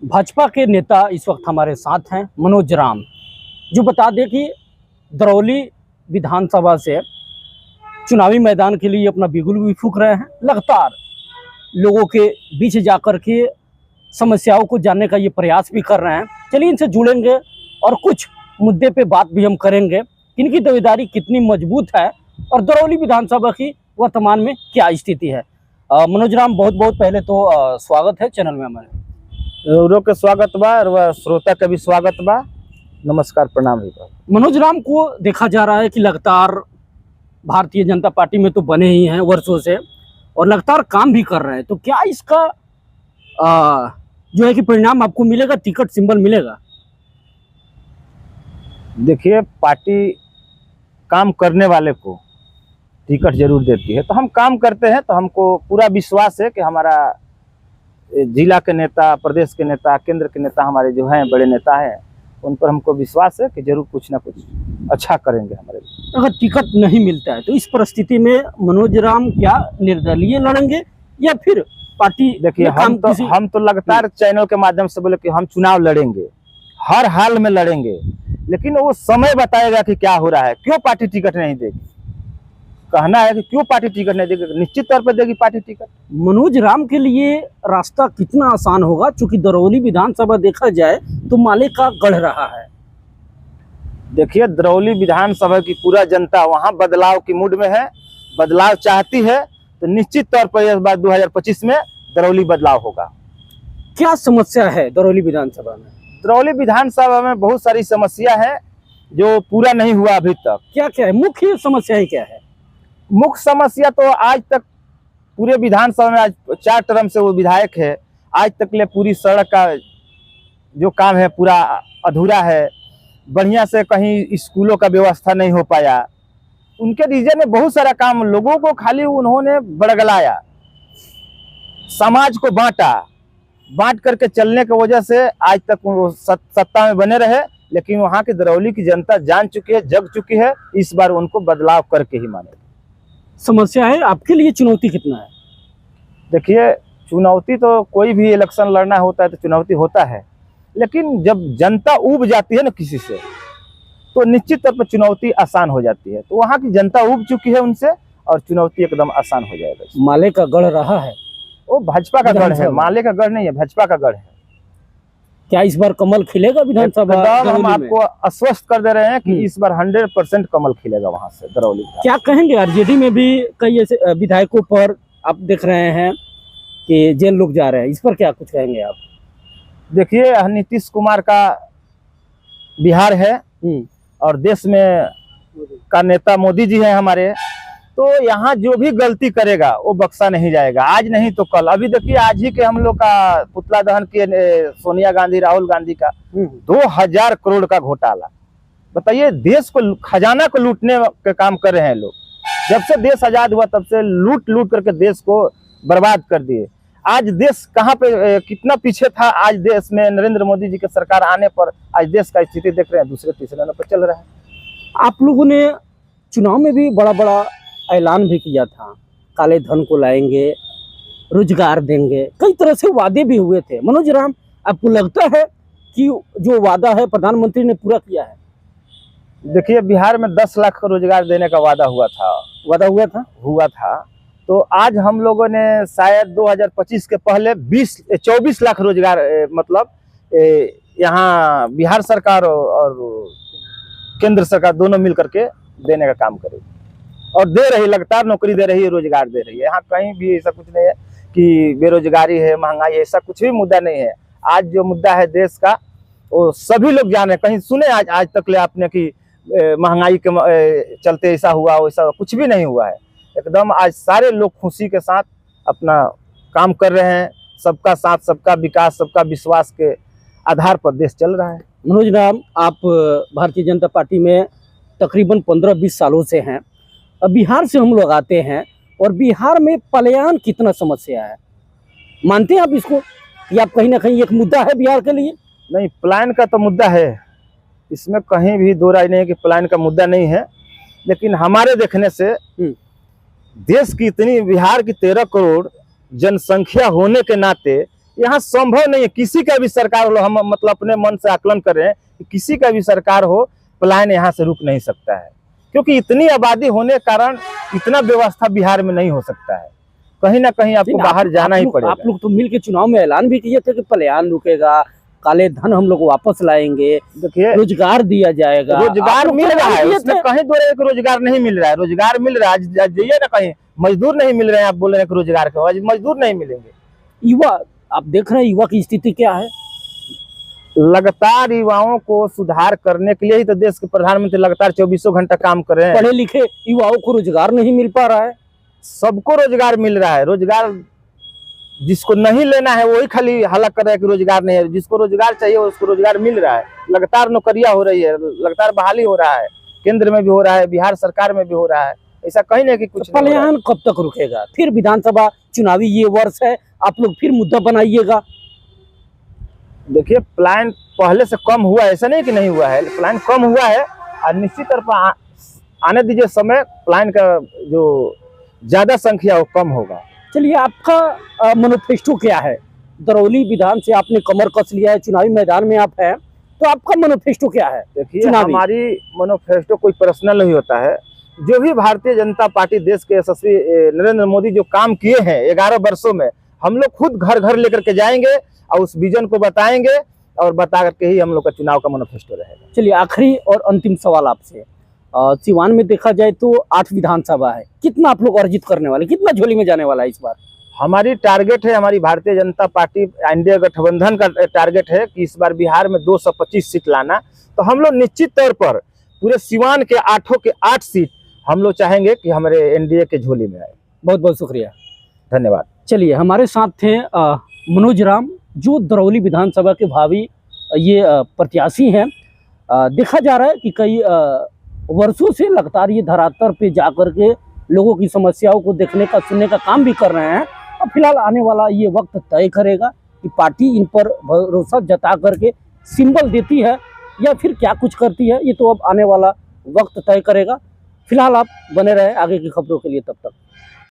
भाजपा के नेता इस वक्त हमारे साथ हैं मनोज राम, जो बता दें कि दरौली विधानसभा से चुनावी मैदान के लिए अपना बिगुल भी फूंक रहे हैं। लगातार लोगों के बीच जाकर के समस्याओं को जानने का ये प्रयास भी कर रहे हैं। चलिए इनसे जुड़ेंगे और कुछ मुद्दे पे बात भी हम करेंगे। इनकी दावेदारी कितनी मजबूत है और दरौली विधानसभा की वर्तमान में क्या स्थिति है। मनोज राम, बहुत बहुत पहले तो स्वागत है चैनल में हमारे। के स्वागत बा और श्रोता का भी स्वागत बा। नमस्कार, प्रणाम। मनोज राम को देखा जा रहा है कि लगातार भारतीय जनता पार्टी में तो बने ही हैं वर्षों से और लगातार काम भी कर रहे हैं, तो क्या इसका जो है कि परिणाम आपको मिलेगा, टिकट सिंबल मिलेगा? देखिए, पार्टी काम करने वाले को टिकट जरूर देती है, तो हम काम करते हैं, तो हमको पूरा विश्वास है कि हमारा जिला के नेता, प्रदेश के नेता, केंद्र के नेता, हमारे जो हैं बड़े नेता हैं, उन पर हमको विश्वास है कि जरूर कुछ ना कुछ अच्छा करेंगे हमारे लिए। अगर टिकट नहीं मिलता है तो इस परिस्थिति में मनोज राम क्या निर्दलीय लड़ेंगे या फिर पार्टी? देखिए, हम तो लगातार चैनल के माध्यम से बोले कि हम चुनाव लड़ेंगे, हर हाल में लड़ेंगे, लेकिन वो समय बताएगा कि क्या हो रहा है, क्यों पार्टी टिकट नहीं देगी। कहना है कि क्यों पार्टी टिकट नहीं देगी, निश्चित तौर पर देगी पार्टी टिकट। मनोज राम के लिए रास्ता कितना आसान होगा, चूंकि दरौली विधानसभा देखा जाए तो माले का गढ़ रहा है। देखिए, दरौली विधानसभा की पूरा जनता वहां बदलाव की मूड में है, बदलाव चाहती है, तो निश्चित तौर पर इस बार 2025 में दरौली बदलाव होगा। क्या समस्या है दरौली विधानसभा में? दरौली विधानसभा में बहुत सारी समस्या है जो पूरा नहीं हुआ अभी तक। क्या क्या है, मुख्य समस्या क्या है? मुख्य समस्या तो आज तक पूरे विधानसभा में, आज 4 टर्म से वो विधायक है, आज तक ले पूरी सड़क का जो काम है पूरा अधूरा है। बढ़िया से कहीं स्कूलों का व्यवस्था नहीं हो पाया। उनके रीजन में बहुत सारा काम, लोगों को खाली उन्होंने बड़गलाया, समाज को बांट करके चलने की वजह से आज तक वो सत्ता में बने रहे। लेकिन वहाँ की दरौली की जनता जान चुकी है, जग चुकी है, इस बार उनको बदलाव करके ही माने। समस्या है आपके लिए, चुनौती कितना है? देखिए, चुनौती तो कोई भी इलेक्शन लड़ना होता है तो चुनौती होता है, लेकिन जब जनता ऊब जाती है ना किसी से, तो निश्चित तौर पर चुनौती आसान हो जाती है। तो वहाँ की जनता ऊब चुकी है उनसे और चुनौती एकदम आसान हो जाएगा। माले का गढ़ रहा है, वो भाजपा का गढ़ है, माले का गढ़ नहीं है, भाजपा का गढ़ है। क्या इस बार कमल खिलेगा विधानसभा? हम आपको आश्वस्त कर दे रहे हैं कि इस बार 100% कमल खिलेगा वहां से दरौली। क्या कहेंगे, आरजेडी में भी कई ऐसे विधायकों पर आप देख रहे हैं कि जेल लोग जा रहे हैं, इस पर क्या कुछ कहेंगे आप? देखिए, नीतीश कुमार का बिहार है और देश में का नेता मोदी जी है हमारे, तो यहाँ जो भी गलती करेगा वो बख्शा नहीं जाएगा, आज नहीं तो कल। अभी देखिए, आज ही के हम लोग का पुतला दहन किए सोनिया गांधी, राहुल गांधी का 2000 करोड़ का घोटाला। बताइए, देश को, खजाना को लूटने के काम कर रहे हैं लोग। जब से देश आजाद हुआ तब से लूट करके देश को बर्बाद कर दिए। आज देश कहाँ पे, कितना पीछे था, आज देश में नरेंद्र मोदी जी की सरकार आने पर आज देश का स्थिति देख रहे हैं, दूसरे तीसरे नंबर पर चल रहा है। आप लोगों ने चुनाव में भी बड़ा ऐलान भी किया था, काले धन को लाएंगे, रोजगार देंगे, कई तरह से वादे भी हुए थे। मनोज राम, आपको लगता है कि जो वादा है प्रधानमंत्री ने पूरा किया है? देखिए, बिहार में 10 लाख का रोजगार देने का वादा हुआ था, तो आज हम लोगों ने शायद 2025 के पहले 24 लाख रोजगार, मतलब यहाँ बिहार सरकार और केंद्र सरकार दोनों मिल करके देने का काम करेगी और दे रही, लगातार नौकरी दे रही है, रोजगार दे रही है। यहाँ कहीं भी ऐसा कुछ नहीं है कि बेरोजगारी है, महंगाई है, ऐसा कुछ भी मुद्दा नहीं है। आज जो मुद्दा है देश का, वो सभी लोग जान रहे हैं। कहीं सुने आज तक ले आपने कि महंगाई के चलते ऐसा हुआ, वैसा कुछ भी नहीं हुआ है। एकदम आज सारे लोग खुशी के साथ अपना काम कर रहे हैं। सबका साथ, सबका विकास, सबका विश्वास के आधार पर देश चल रहा है। मनोज राम, आप भारतीय जनता पार्टी में तकरीबन 15-20 सालों से हैं। अब बिहार से हम लोग आते हैं और बिहार में पलायन कितना समस्या है, मानते हैं आप इसको? या आप कहीं ना कहीं एक मुद्दा है बिहार के लिए? नहीं, पलायन का तो मुद्दा है, इसमें कहीं भी दो राय नहीं है कि पलायन का मुद्दा नहीं है। लेकिन हमारे देखने से देश की इतनी, बिहार की 13 करोड़ जनसंख्या होने के नाते यहाँ संभव नहीं है। किसी का भी सरकार हो, हम मतलब अपने मन से आकलन करें कि किसी का भी सरकार हो, पलायन यहाँ से रुक नहीं सकता है, क्योंकि इतनी आबादी होने के कारण इतना व्यवस्था बिहार में नहीं हो सकता है। कहीं ना कहीं आपको बाहर जाना ही पड़ेगा। आप लोग तो मिलकर चुनाव में ऐलान भी किए थे कि पलायन रुकेगा, काले धन हम लोग वापस लाएंगे, देखिए रोजगार दिया जाएगा। रोजगार मिल रहा है, उसमें कहीं दो एक रोजगार नहीं मिल रहा है। रोजगार मिल रहा है, आज जाइए ना कहीं, मजदूर नहीं मिल रहे हैं। आप बोल रहे हैं कि रोजगार के, आज मजदूर नहीं मिलेंगे। युवा, आप देख रहे हैं युवा की स्थिति क्या है। लगातार युवाओं को सुधार करने के लिए ही तो देश के प्रधानमंत्री लगातार 24 घंटा काम कर रहे हैं। पढ़े लिखे युवाओं को रोजगार नहीं मिल पा रहा है। सबको रोजगार मिल रहा है। रोजगार जिसको नहीं लेना है वही खाली हल्ला कर रहा है कि रोजगार नहीं है। जिसको रोजगार चाहिए उसको रोजगार मिल रहा है। लगातार नौकरियां हो रही है, लगातार बहाली हो रहा है, केंद्र में भी हो रहा है, बिहार सरकार में भी हो रहा है। ऐसा कहीं नहीं कि कुछ पलायन कब तक रुकेगा? फिर विधानसभा चुनावी ये वर्ष है, आप लोग फिर मुद्दा बनाइएगा। देखिए पलायन पहले से कम हुआ है, ऐसा नहीं कि नहीं हुआ है, पलायन कम हुआ है और निश्चित तौर पर आने दीजिए समय, पलायन का जो ज्यादा संख्या वो कम होगा। चलिए, आपका मैनिफेस्टो क्या है? दरौली विधान से आपने कमर कस लिया है, चुनावी मैदान में आप हैं, तो आपका मैनिफेस्टो क्या है? देखिए हमारी मैनिफेस्टो कोई पर्सनल नहीं होता है। जो भी भारतीय जनता पार्टी देश के यशस्वी नरेंद्र मोदी जो काम किए हैं 11 वर्षों में, हम लोग खुद घर घर लेकर के जाएंगे और उस विजन को बताएंगे और बता करके ही हम लोग का चुनाव का मैनिफेस्टो रहेगा। चलिए, आखिरी और अंतिम सवाल आपसे। सिवान में देखा जाए तो 8 विधानसभा है, कितना आप लोग अर्जित करने वाले, कितना झोली में जाने वाला है इस बार? हमारी टारगेट है, हमारी भारतीय जनता पार्टी एनडीए गठबंधन का टारगेट है कि इस बार बिहार में 225 सीट लाना। तो हम लोग निश्चित तौर पर पूरे सिवान के 8 के 8 सीट हम लोग चाहेंगे कि हमारे एनडीए के झोली में आए। बहुत बहुत शुक्रिया, धन्यवाद। चलिए, हमारे साथ थे मनोज राम, जो दरौली विधानसभा के भावी ये प्रत्याशी हैं। देखा जा रहा है कि कई वर्षों से लगातार ये धरातल पे जाकर के लोगों की समस्याओं को देखने का, सुनने का काम भी कर रहे हैं। अब फिलहाल आने वाला ये वक्त तय करेगा कि पार्टी इन पर भरोसा जता करके सिंबल देती है या फिर क्या कुछ करती है, ये तो अब आने वाला वक्त तय करेगा। फिलहाल आप बने रहे आगे की खबरों के लिए, तब तक।